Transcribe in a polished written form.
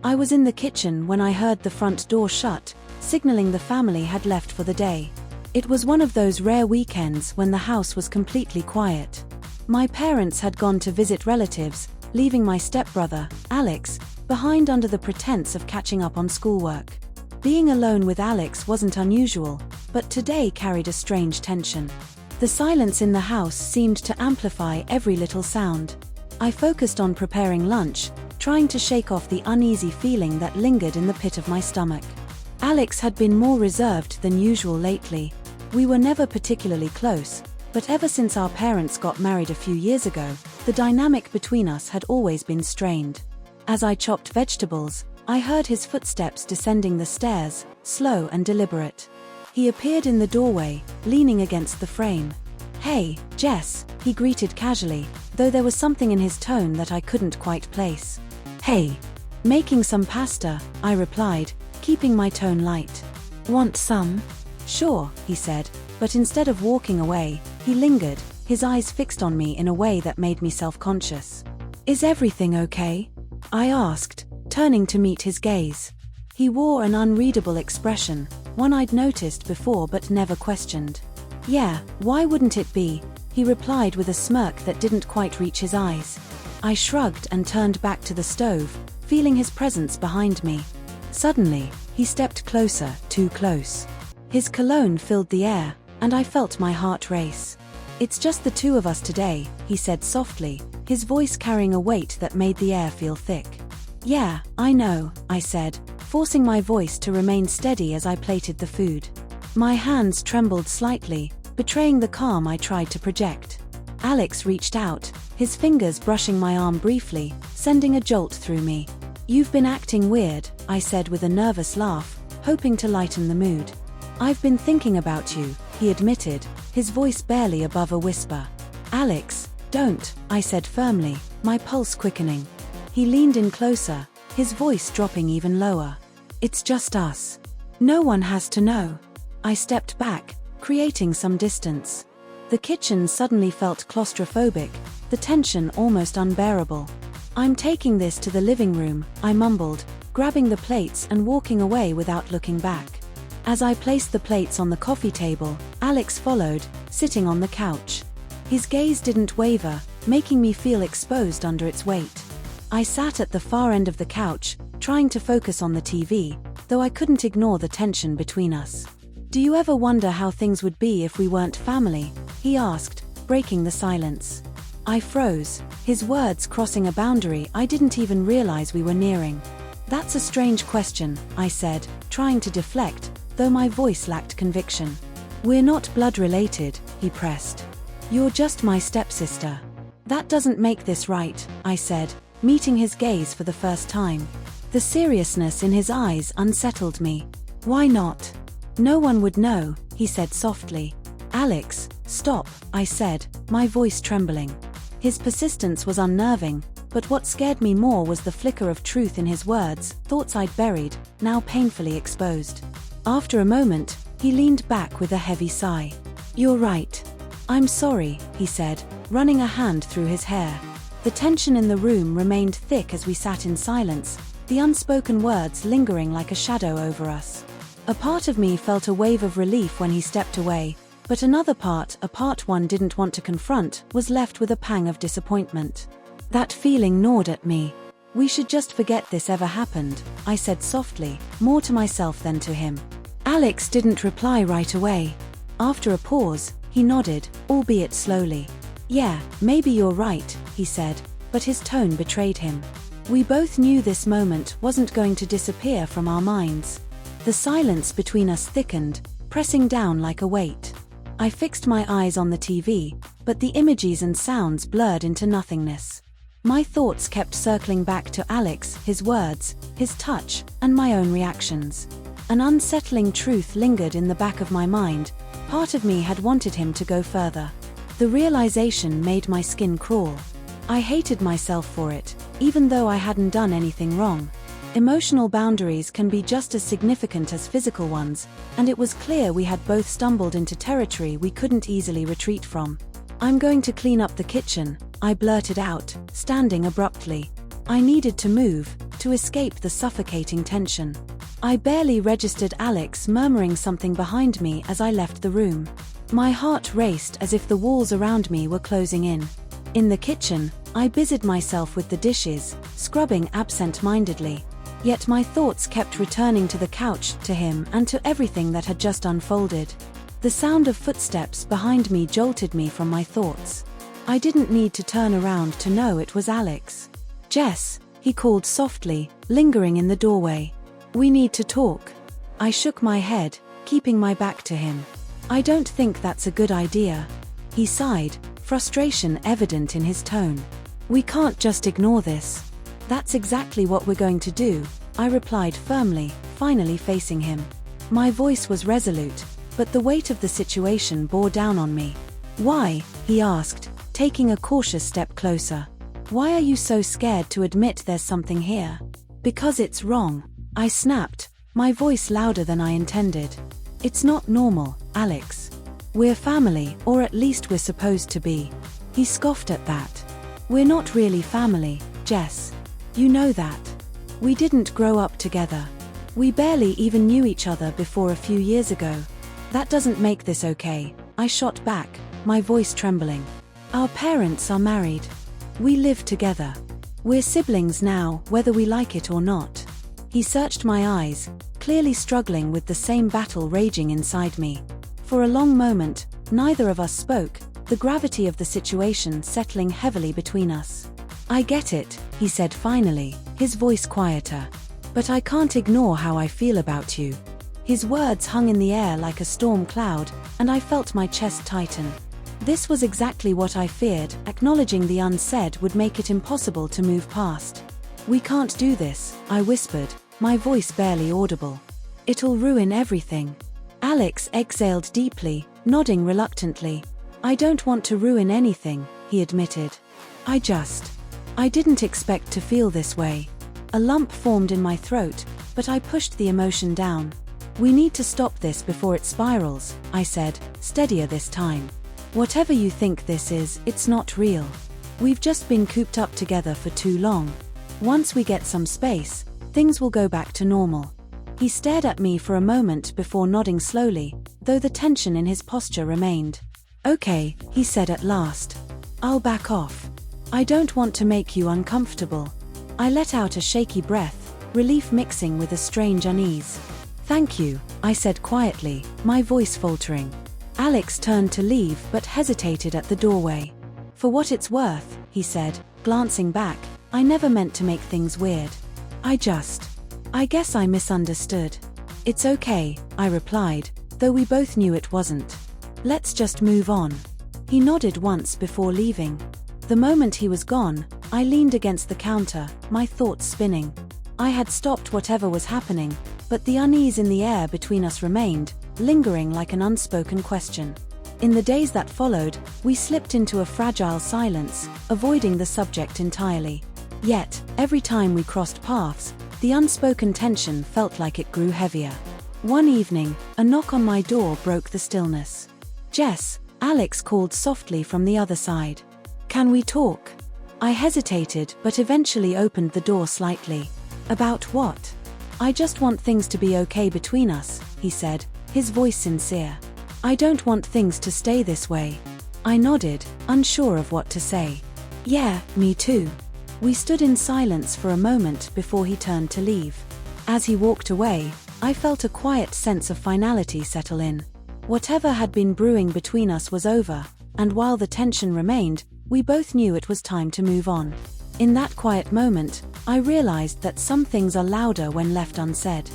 I was in the kitchen when I heard the front door shut, signaling the family had left for the day. It was one of those rare weekends when the house was completely quiet. My parents had gone to visit relatives, leaving my stepbrother, Alex, behind under the pretense of catching up on schoolwork. Being alone with Alex wasn't unusual, but today carried a strange tension. The silence in the house seemed to amplify every little sound. I focused on preparing lunch, trying to shake off the uneasy feeling that lingered in the pit of my stomach. Alex had been more reserved than usual lately. We were never particularly close, but ever since our parents got married a few years ago, the dynamic between us had always been strained. As I chopped vegetables, I heard his footsteps descending the stairs, slow and deliberate. He appeared in the doorway, leaning against the frame. "Hey, Jess," he greeted casually, though there was something in his tone that I couldn't quite place. "Hey. Making some pasta," I replied, keeping my tone light. "Want some?" "Sure," he said, but instead of walking away, he lingered, his eyes fixed on me in a way that made me self-conscious. "Is everything okay?" I asked, turning to meet his gaze. He wore an unreadable expression, one I'd noticed before but never questioned. "Yeah, why wouldn't it be?" he replied with a smirk that didn't quite reach his eyes. I shrugged and turned back to the stove, feeling his presence behind me. Suddenly, he stepped closer, too close. His cologne filled the air, and I felt my heart race. "It's just the two of us today," he said softly, his voice carrying a weight that made the air feel thick. "Yeah, I know," I said, forcing my voice to remain steady as I plated the food. My hands trembled slightly, betraying the calm I tried to project. Alex reached out, his fingers brushing my arm briefly, sending a jolt through me. "You've been acting weird," I said with a nervous laugh, hoping to lighten the mood. "I've been thinking about you," he admitted, his voice barely above a whisper. "Alex, don't," I said firmly, my pulse quickening. He leaned in closer, his voice dropping even lower. "It's just us. No one has to know." I stepped back, creating some distance. The kitchen suddenly felt claustrophobic, the tension almost unbearable. "I'm taking this to the living room," I mumbled, grabbing the plates and walking away without looking back. As I placed the plates on the coffee table, Alex followed, sitting on the couch. His gaze didn't waver, making me feel exposed under its weight. I sat at the far end of the couch, trying to focus on the TV, though I couldn't ignore the tension between us. "Do you ever wonder how things would be if we weren't family?" he asked, breaking the silence. I froze, his words crossing a boundary I didn't even realize we were nearing. "That's a strange question," I said, trying to deflect, though my voice lacked conviction. "We're not blood-related," he pressed. "You're just my stepsister." "That doesn't make this right," I said, meeting his gaze for the first time. The seriousness in his eyes unsettled me. "Why not?" "No one would know," he said softly. "Alex, stop," I said, my voice trembling. His persistence was unnerving, but what scared me more was the flicker of truth in his words, thoughts I'd buried, now painfully exposed. After a moment, he leaned back with a heavy sigh. "You're right. I'm sorry," he said, running a hand through his hair. The tension in the room remained thick as we sat in silence, the unspoken words lingering like a shadow over us. A part of me felt a wave of relief when he stepped away, but another part, a part one didn't want to confront, was left with a pang of disappointment. That feeling gnawed at me. "We should just forget this ever happened," I said softly, more to myself than to him. Alex didn't reply right away. After a pause, he nodded, albeit slowly. "Yeah, maybe you're right," he said, but his tone betrayed him. We both knew this moment wasn't going to disappear from our minds. The silence between us thickened, pressing down like a weight. I fixed my eyes on the TV, but the images and sounds blurred into nothingness. My thoughts kept circling back to Alex, his words, his touch, and my own reactions. An unsettling truth lingered in the back of my mind. Part of me had wanted him to go further. The realization made my skin crawl. I hated myself for it, even though I hadn't done anything wrong. Emotional boundaries can be just as significant as physical ones, and it was clear we had both stumbled into territory we couldn't easily retreat from. "I'm going to clean up the kitchen," I blurted out, standing abruptly. I needed to move, to escape the suffocating tension. I barely registered Alex murmuring something behind me as I left the room. My heart raced as if the walls around me were closing in. In the kitchen, I busied myself with the dishes, scrubbing absent-mindedly. Yet my thoughts kept returning to the couch, to him, and to everything that had just unfolded. The sound of footsteps behind me jolted me from my thoughts. I didn't need to turn around to know it was Alex. "Jess," he called softly, lingering in the doorway. "We need to talk." I shook my head, keeping my back to him. "I don't think that's a good idea." He sighed, frustration evident in his tone. "We can't just ignore this." "That's exactly what we're going to do," I replied firmly, finally facing him. My voice was resolute, but the weight of the situation bore down on me. "Why?" he asked, taking a cautious step closer. "Why are you so scared to admit there's something here?" "Because it's wrong," I snapped, my voice louder than I intended. "It's not normal, Alex. We're family, or at least we're supposed to be." He scoffed at that. "We're not really family, Jess. You know that. We didn't grow up together. We barely even knew each other before a few years ago." "That doesn't make this okay," I shot back, my voice trembling. "Our parents are married. We live together. We're siblings now, whether we like it or not." He searched my eyes, clearly struggling with the same battle raging inside me. For a long moment, neither of us spoke, the gravity of the situation settling heavily between us. "I get it," he said finally, his voice quieter. "But I can't ignore how I feel about you." His words hung in the air like a storm cloud, and I felt my chest tighten. This was exactly what I feared. Acknowledging the unsaid would make it impossible to move past. "We can't do this," I whispered, my voice barely audible. "It'll ruin everything." Alex exhaled deeply, nodding reluctantly. "I don't want to ruin anything," he admitted. I didn't expect to feel this way." A lump formed in my throat, but I pushed the emotion down. "We need to stop this before it spirals," I said, steadier this time. "Whatever you think this is, it's not real. We've just been cooped up together for too long. Once we get some space, things will go back to normal." He stared at me for a moment before nodding slowly, though the tension in his posture remained. "Okay," he said at last. "I'll back off. I don't want to make you uncomfortable." I let out a shaky breath, relief mixing with a strange unease. "Thank you," I said quietly, my voice faltering. Alex turned to leave but hesitated at the doorway. "For what it's worth," he said, glancing back, "I never meant to make things weird. I guess I misunderstood." "It's okay," I replied, though we both knew it wasn't. "Let's just move on." He nodded once before leaving. The moment he was gone, I leaned against the counter, my thoughts spinning. I had stopped whatever was happening, but the unease in the air between us remained, lingering like an unspoken question. In the days that followed, we slipped into a fragile silence, avoiding the subject entirely. Yet, every time we crossed paths, the unspoken tension felt like it grew heavier. One evening, a knock on my door broke the stillness. "Jess," Alex called softly from the other side. "Can we talk?" I hesitated but eventually opened the door slightly. "About what?" "I just want things to be okay between us," he said, his voice sincere. "I don't want things to stay this way." I nodded, unsure of what to say. "Yeah, me too." We stood in silence for a moment before he turned to leave. As he walked away, I felt a quiet sense of finality settle in. Whatever had been brewing between us was over, and while the tension remained, we both knew it was time to move on. In that quiet moment, I realized that some things are louder when left unsaid.